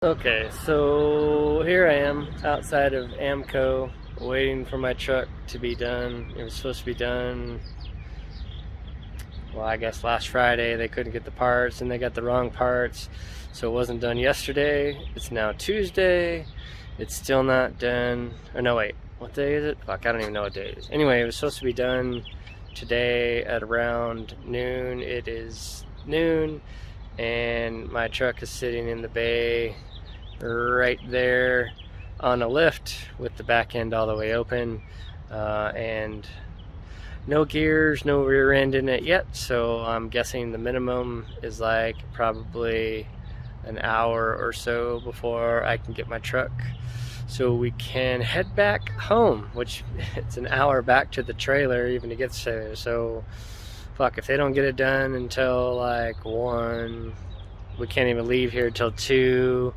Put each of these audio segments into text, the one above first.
Okay, so here I am outside of Amco waiting for my truck to be done. It was supposed to be done, well, I guess last Friday. They couldn't get the parts and they got the wrong parts, so it wasn't done yesterday. It's now Tuesday. It's still not done. Or no, wait, what day is it? Fuck, I don't even know what day it is. Anyway, it was supposed to be done today at around noon. It is noon, and my truck is sitting in the bay right there on a lift with the back end all the way open, and no gears, no rear end in it yet, so I'm guessing the minimum is like probably an hour or so before I can get my truck so we can head back home, which it's an hour back to the trailer even to get there. So fuck, if they don't get it done until like 1, we can't even leave here till 2,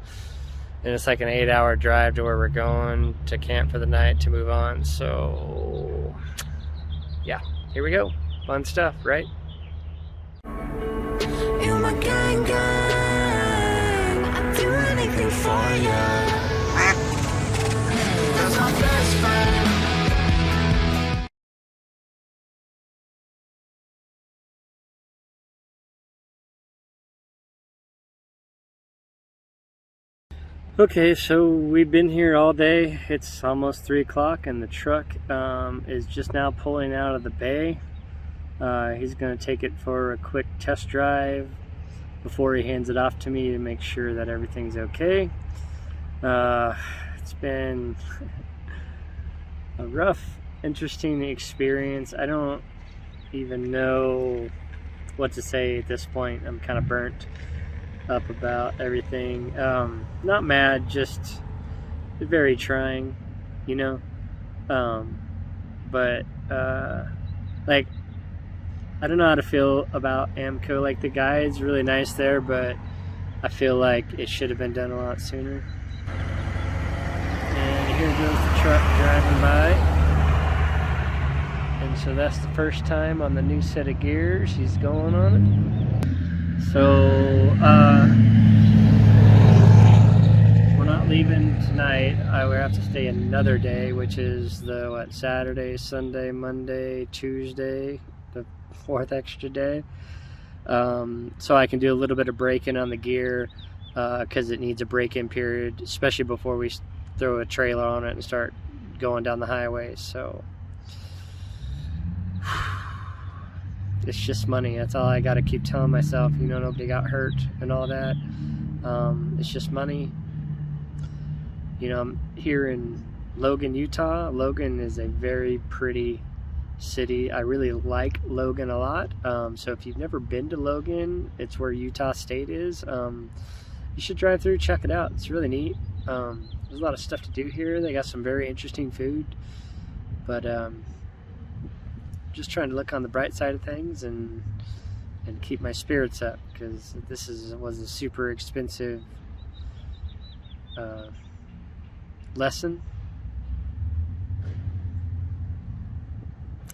and it's like an 8-hour drive to where we're going to camp for the night to move on. So yeah, here we go. Fun stuff, right? You my gang gang, I'd do anything for you. That's my best friend. Okay, so we've been here all day. It's almost 3 o'clock and the truck is just now pulling out of the bay. He's going to take it for a quick test drive before he hands it off to me to make sure that everything's okay. It's been a rough, interesting experience. I don't even know what to say at this point. I'm kind of burnt up about everything. Not mad, just very trying, you know. But like, I don't know how to feel about Amco. Like, the guy is really nice there, but I feel like it should have been done a lot sooner. And here goes the truck driving by. And so that's the first time on the new set of gears he's going on it. So we're not leaving tonight. I will have to stay another day, which is the Saturday, Sunday, Monday, Tuesday, the 4th extra day. So I can do a little bit of braking on the gear because it needs a break-in period, especially before we throw a trailer on it and start going down the highway. So it's just money. That's all I got to keep telling myself. You know, nobody got hurt and all that. It's just money. You know, I'm here in Logan, Utah. Logan is a very pretty city. I really like Logan a lot. So if you've never been to Logan, it's where Utah State is. You should drive through, check it out. It's really neat. There's a lot of stuff to do here. They got some very interesting food. But just trying to look on the bright side of things and keep my spirits up, because this was a super expensive lesson.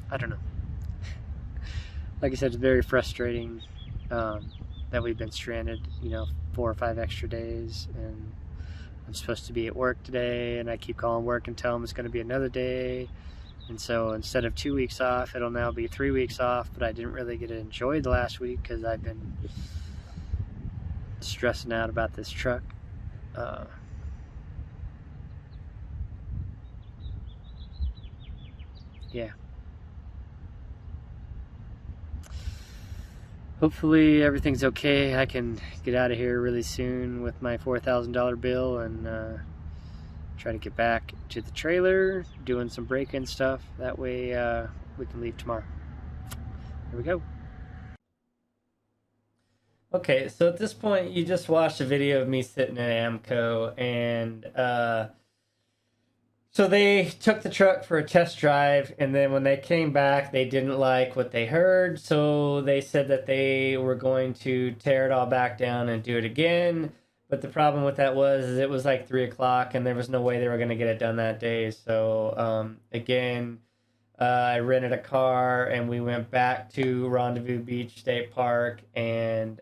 I don't know. Like I said, it's very frustrating that we've been stranded, 4 or 5 extra days, and I'm supposed to be at work today, and I keep calling work and tell them it's going to be another day. And so instead of 2 weeks off, it'll now be 3 weeks off, but I didn't really get to enjoy the last week because I've been stressing out about this truck. Yeah. Hopefully everything's okay. I can get out of here really soon with my $4,000 bill and try to get back to the trailer, doing some break-in stuff. That way we can leave tomorrow. Here we go. Okay, so at this point, you just watched a video of me sitting in Amco, and so they took the truck for a test drive, and then when they came back, they didn't like what they heard, so they said that they were going to tear it all back down and do it again. But the problem with that was is it was like 3 o'clock, and there was no way they were going to get it done that day. So again, I rented a car, and we went back to Rendezvous Beach State Park and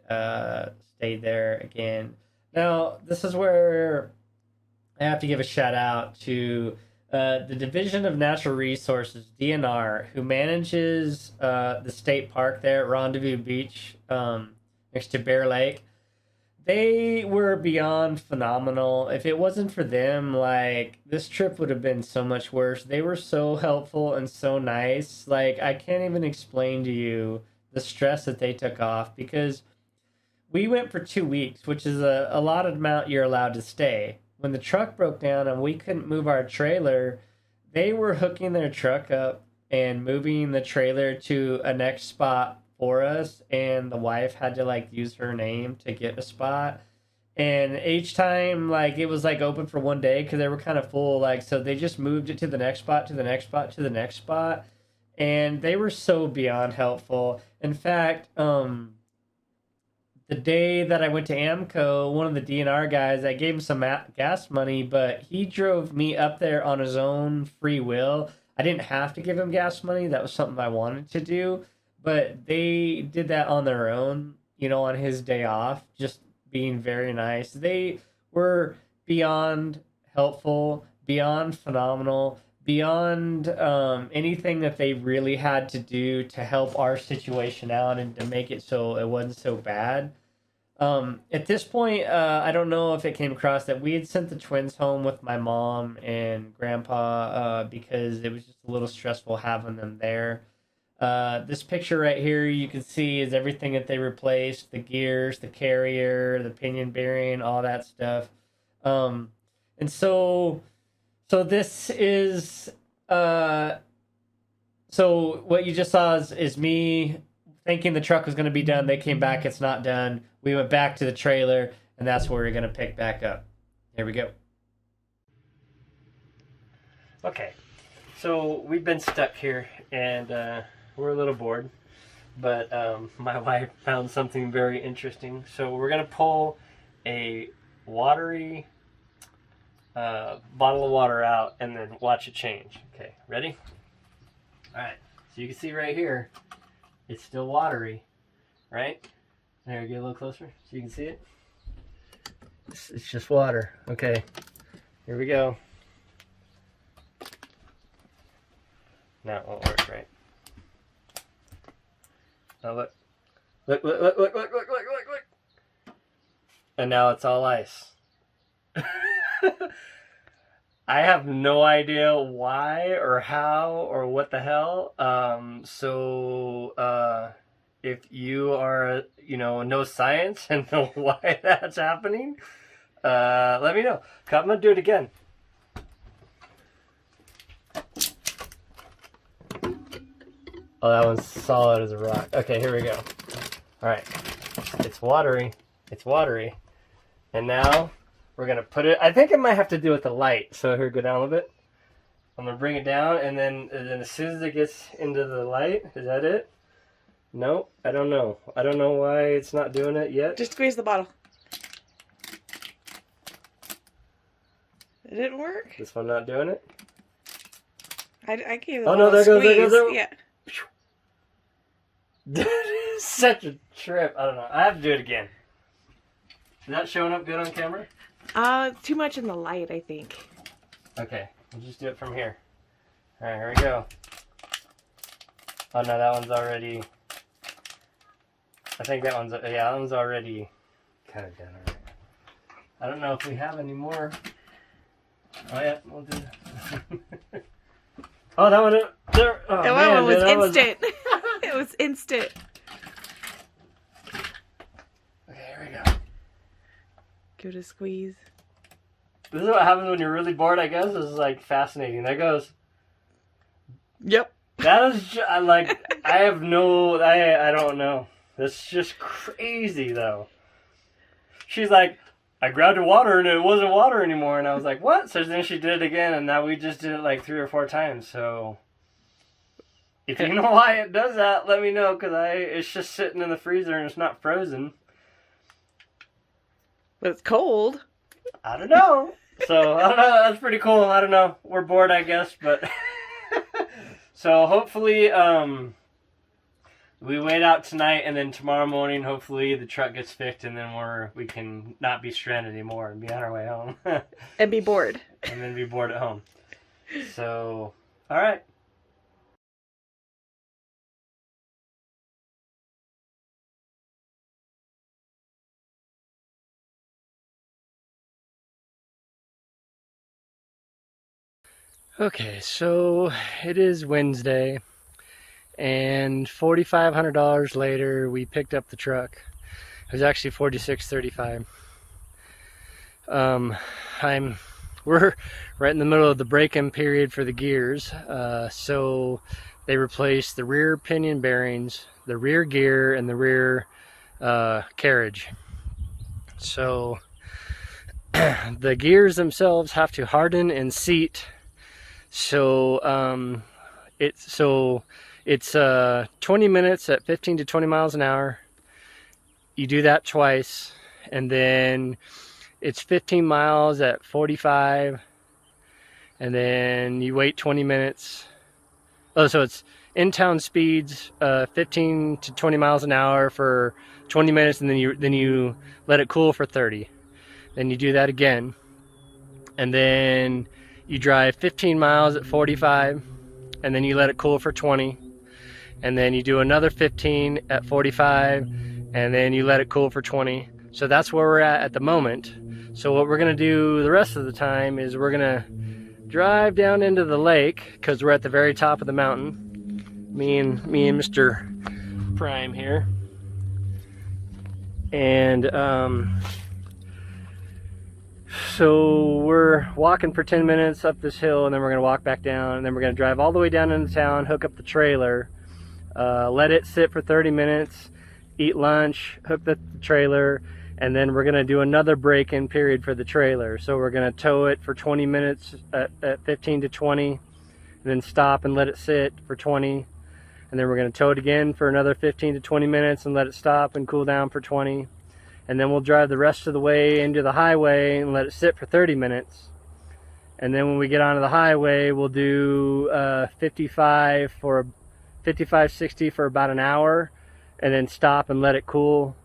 stayed there again. Now, this is where I have to give a shout out to the Division of Natural Resources, DNR, who manages the state park there at Rendezvous Beach next to Bear Lake. They were beyond phenomenal. If it wasn't for them, like, this trip would have been so much worse. They were so helpful and so nice. Like, I can't even explain to you the stress that they took off, because we went for 2 weeks, which is a lot of amount you're allowed to stay. When the truck broke down and we couldn't move our trailer, they were hooking their truck up and moving the trailer to a next spot for us, and the wife had to like use her name to get a spot. And each time, like, it was like open for one day because they were kind of full, like, so they just moved it to the next spot, to the next spot, to the next spot. And they were so beyond helpful. In fact, the day that I went to Amco, one of the DNR guys, I gave him some gas money, but he drove me up there on his own free will. I didn't have to give him gas money. That was something I wanted to do. But they did that on their own, you know, on his day off, just being very nice. They were beyond helpful, beyond phenomenal, beyond anything that they really had to do to help our situation out and to make it so it wasn't so bad. At this point, I don't know if it came across that we had sent the twins home with my mom and grandpa because it was just a little stressful having them there. This picture right here you can see is everything that they replaced: the gears, the carrier, the pinion bearing, all that stuff. And so this is so what you just saw is me thinking the truck was going to be done. They came back, it's not done. We went back to the trailer, and that's where we're going to pick back up. Here we go. Okay, so we've been stuck here, and we're a little bored, but my wife found something very interesting. So we're going to pull a watery bottle of water out and then watch it change. Okay, ready? All right, so you can see right here, it's still watery, right? There, get a little closer so you can see it. It's just water. Okay, here we go. Now it won't work, right? Now look. Look. And now it's all ice. I have no idea why or how or what the hell. If you are, know science and know why that's happening, let me know. I'm gonna do it again. Oh, that one's solid as a rock. Okay, here we go. All right, it's watery. It's watery, and now we're going to put it, I think it might have to do with the light. So here, go down a little bit. I'm going to bring it down, and then as soon as it gets into the light, is that it? No, I don't know. I don't know why it's not doing it yet. Just squeeze the bottle. It didn't work? This one not doing it? I gave it Oh, no, there goes, Yeah. Such a trip. I don't know. I have to do it again. Is that showing up good on camera? Too much in the light, I think. Okay, we'll just do it from here. All right, here we go. Oh no, that one's already. I think that one's, yeah, that one's already kind of done. Right. I don't know if we have any more. Oh yeah, we'll do that. Oh, that one, there. Oh, that man, one was that instant. It was instant. Okay, here we go. Give it a squeeze. This is what happens when you're really bored, I guess. This is like fascinating. There goes. Yep. That is like, I have no, I don't know. That's just crazy though. She's like, I grabbed the water and it wasn't water anymore. And I was like, what? So then she did it again, and now we just did it like 3 or 4 times. So if you know why it does that, let me know, because it's just sitting in the freezer and it's not frozen. But it's cold. I don't know. So, I don't know. That's pretty cool. I don't know. We're bored, I guess. But so hopefully we wait out tonight, and then tomorrow morning, hopefully, the truck gets fixed, and then we can not be stranded anymore and be on our way home. And be bored. And then be bored at home. So, all right. Okay, so it is Wednesday, and $4,500 later, we picked up the truck. It was actually $4,635. We're right in the middle of the break-in period for the gears, so they replaced the rear pinion bearings, the rear gear, and the rear carriage. So the gears themselves have to harden and seat. So it's 20 minutes at 15 to 20 miles an hour. You do that twice, and then it's 15 miles at 45, and then you wait 20 minutes. Oh, so it's in-town speeds, 15 to 20 miles an hour for 20 minutes, and then you let it cool for 30. Then you do that again, and then you drive 15 miles at 45, and then you let it cool for 20, and then you do another 15 at 45, and then you let it cool for 20. So that's where we're at the moment. So what we're gonna do the rest of the time is we're gonna drive down into the lake, because we're at the very top of the mountain. Me and Mr. Prime here. And so we're walking for 10 minutes up this hill, and then we're gonna walk back down, and then we're gonna drive all the way down into town, hook up the trailer, let it sit for 30 minutes, eat lunch, hook the trailer, and then we're gonna do another break-in period for the trailer. So we're gonna tow it for 20 minutes at 15 to 20, and then stop and let it sit for 20, and then we're gonna tow it again for another 15 to 20 minutes and let it stop and cool down for 20. And then we'll drive the rest of the way into the highway and let it sit for 30 minutes. And then when we get onto the highway, we'll do 55, 60 for about an hour, and then stop and let it cool.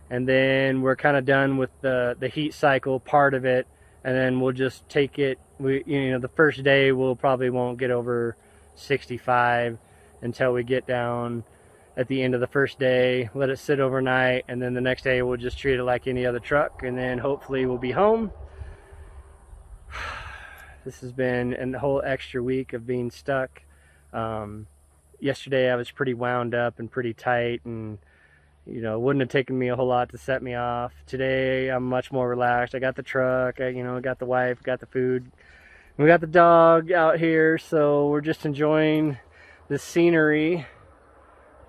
And then we're kind of done with the heat cycle part of it, and then we'll just take it. The first day we'll probably won't get over 65 until we get down at the end of the first day, let it sit overnight, and then the next day we'll just treat it like any other truck, and then hopefully we'll be home. This has been a whole extra week of being stuck. Yesterday I was pretty wound up and pretty tight, and it wouldn't have taken me a whole lot to set me off. Today I'm much more relaxed. I got the truck, I got the wife, got the food, we got the dog out here, so we're just enjoying the scenery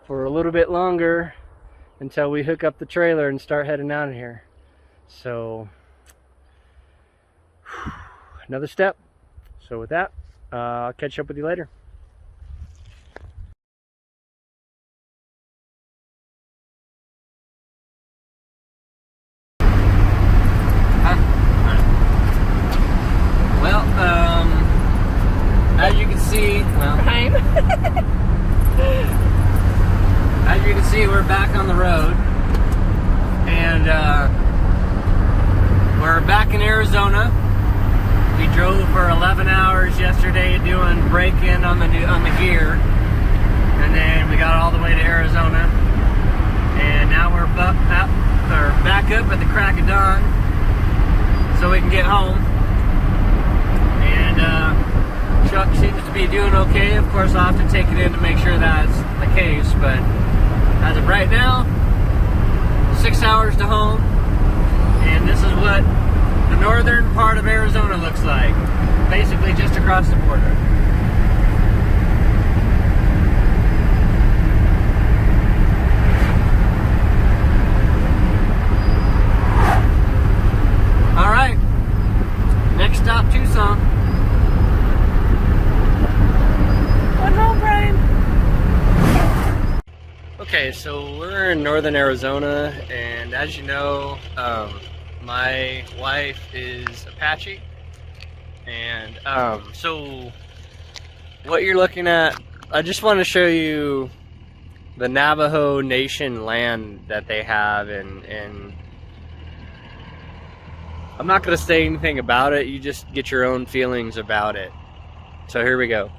for a little bit longer until we hook up the trailer and start heading out of here. So another step. So with that, I'll catch up with you later. Well, as you can see, as you can see, we're back on the road, and we're back in Arizona. We drove for 11 hours yesterday doing break-in on the gear, and then we got all the way to Arizona, and now we're back up at the crack of dawn so we can get home. And truck seems to be doing okay. Of course, I'll have to take it in to make sure that's the case, but as of right now, 6 hours to home, and this is what the northern part of Arizona looks like, basically just across the border. All right, next stop, Tucson. What's home, Brian? Okay, so we're in northern Arizona, and as you know, my wife is Apache, and so what you're looking at, I just want to show you the Navajo Nation land that they have, and I'm not going to say anything about it. You just get your own feelings about it. So here we go.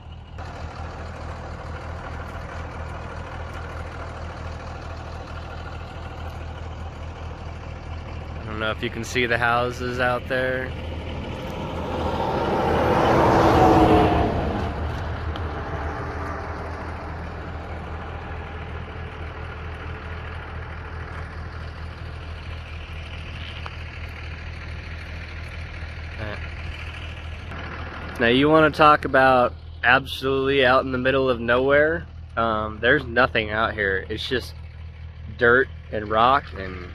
I don't know if you can see the houses out there. Now you want to talk about absolutely out in the middle of nowhere? There's nothing out here. It's just dirt and rock and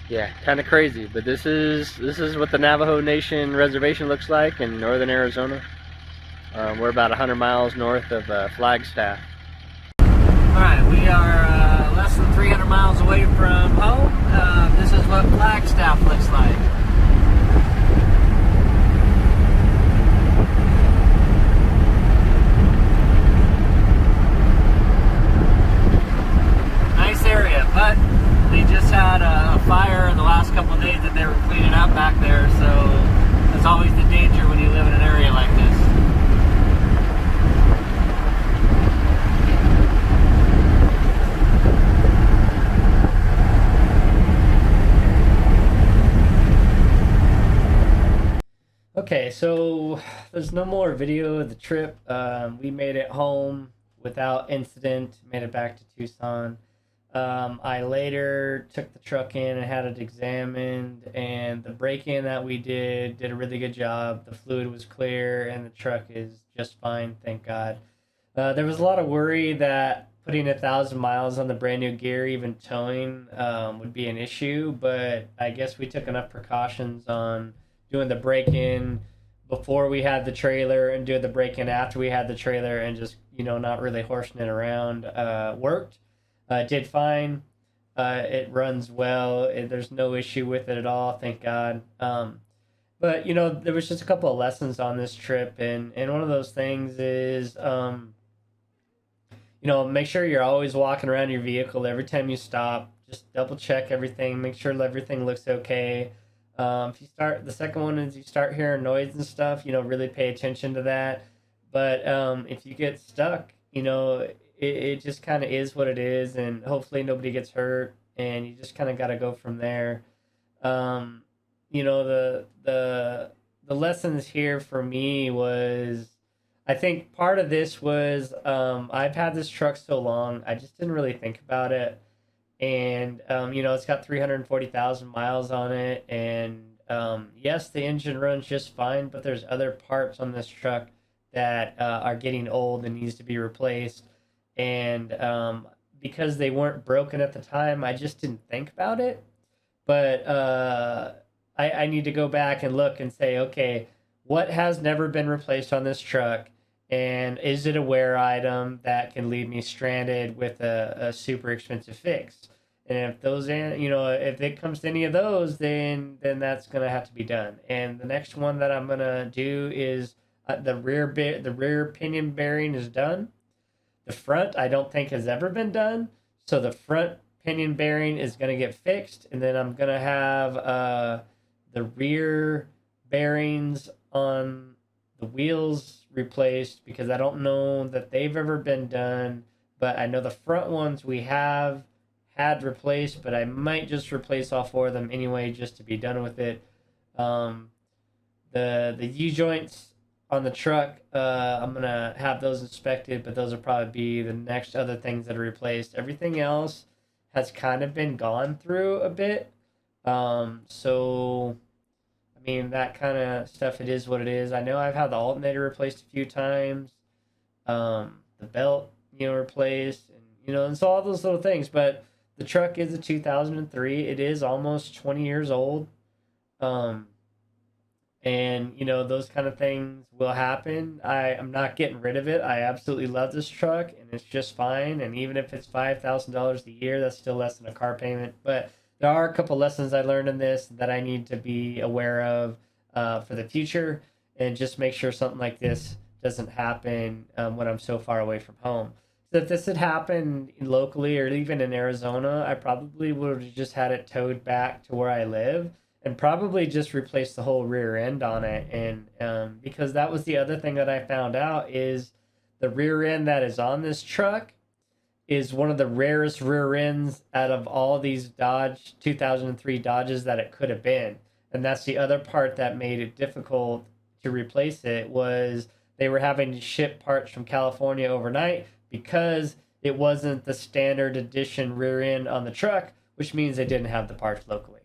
yeah, kind of crazy. But this is what the Navajo Nation reservation looks like in northern Arizona. We're about 100 miles north of Flagstaff. Alright, we are less than 300 miles away from home. This is what Flagstaff looks like. Nice area, but they just had a fire in the last couple of days that they were cleaning up back there, so there's always the danger when you live in an area like this. Okay, so there's no more video of the trip. We made it home without incident, made it back to Tucson. I later took the truck in and had it examined, and the break-in that we did a really good job. The fluid was clear, and the truck is just fine, thank God. There was a lot of worry that putting 1,000 miles on the brand new gear, even towing, would be an issue, but I guess we took enough precautions on doing the break-in before we had the trailer and doing the break-in after we had the trailer, and just, not really horsing it around. Worked. It did fine. It runs well. There's no issue with it at all, thank God. But, there was just a couple of lessons on this trip, and one of those things is, make sure you're always walking around your vehicle every time you stop. Just double check everything, make sure everything looks okay. If you start, the second one is you start hearing noise and stuff, really pay attention to that. But if you get stuck, it just kind of is what it is, and hopefully nobody gets hurt, and you just kind of got to go from there. The lessons here for me was, I think part of this was, I've had this truck so long, I just didn't really think about it. And, it's got 340,000 miles on it. And, yes, the engine runs just fine, but there's other parts on this truck that are getting old and needs to be replaced. And because they weren't broken at the time, I just didn't think about it. But I need to go back and look and say, okay, what has never been replaced on this truck? And is it a wear item that can leave me stranded with a super expensive fix? And if those, if it comes to any of those, then that's gonna have to be done. And the next one that I'm gonna do is the rear pinion bearing is done. The front I don't think has ever been done, so the front pinion bearing is gonna get fixed, and then I'm gonna have the rear bearings on the wheels replaced, because I don't know that they've ever been done, but I know the front ones we have had replaced, but I might just replace all four of them anyway just to be done with it. The U-joints on the truck, I'm gonna have those inspected, but those will probably be the next other things that are replaced. Everything else has kind of been gone through a bit, so I mean, that kind of stuff, it is what it is. I know I've had the alternator replaced a few times, the belt, replaced, and, and so all those little things. But the truck is a 2003. It is almost 20 years old. And, those kind of things will happen. I'm not getting rid of it. I absolutely love this truck, and it's just fine. And even if it's $5,000 a year, that's still less than a car payment. But there are a couple lessons I learned in this that I need to be aware of for the future, and just make sure something like this doesn't happen when I'm so far away from home. So if this had happened locally or even in Arizona, I probably would have just had it towed back to where I live and probably just replaced the whole rear end on it. And because that was the other thing that I found out is the rear end that is on this truck is one of the rarest rear ends out of all these Dodge 2003 Dodges that it could have been. And that's the other part that made it difficult to replace it was they were having to ship parts from California overnight because it wasn't the standard edition rear end on the truck, which means they didn't have the parts locally.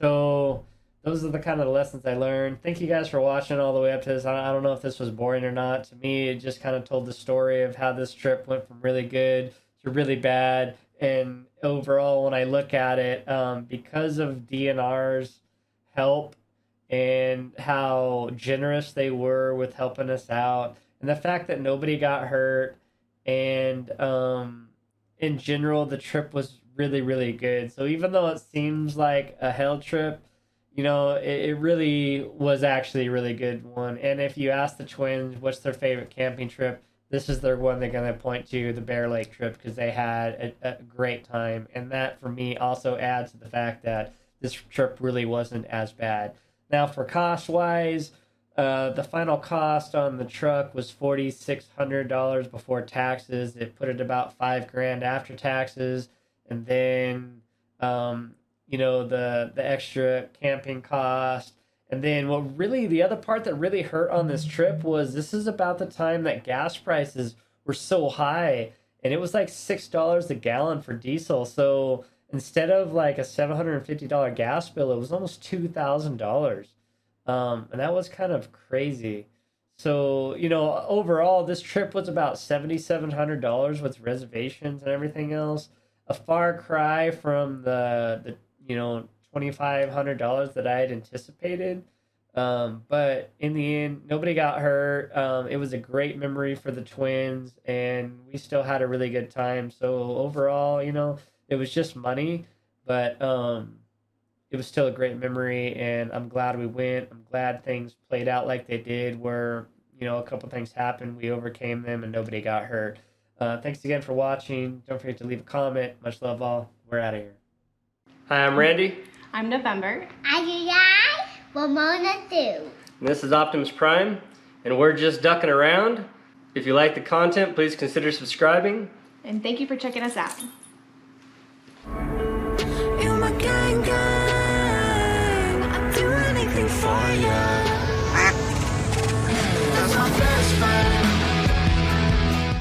So those are the kind of lessons I learned. Thank you guys for watching all the way up to this. I don't know if this was boring or not. To me, it just kind of told the story of how this trip went from really good to really bad. And overall, when I look at it, because of DNR's help and how generous they were with helping us out, and the fact that nobody got hurt, and in general, the trip was really, really good. So even though it seems like a hell trip, you know, it really was actually a really good one. And if you ask the twins what's their favorite camping trip, this is their one they're going to point to, the Bear Lake trip, because they had a great time. And that, for me, also adds to the fact that this trip really wasn't as bad. Now, for cost-wise, the final cost on the truck was $4,600 before taxes. It put it about $5,000 after taxes. And then, you know, the extra camping cost. And then what really, the other part that really hurt on this trip was this is about the time that gas prices were so high. And it was like $6 a gallon for diesel. So instead of like a $750 gas bill, it was almost $2,000. And that was kind of crazy. So, you know, overall, this trip was about $7,700 with reservations and everything else. A far cry from the you know, $2,500 that I had anticipated. But in the end, nobody got hurt. It was a great memory for the twins, and we still had a really good time. So overall, you know, it was just money, but it was still a great memory, and I'm glad we went. I'm glad things played out like they did, where, you know, a couple things happened, we overcame them, and nobody got hurt. Thanks again for watching. Don't forget to leave a comment. Much love all. We're out of here. Hi, I'm Randy. I'm November. I Ramona too. And this is Optimus Prime, and we're just ducking around. If you like the content, please consider subscribing. And thank you for checking us out. You're my gang, gang. I'd do anything for you.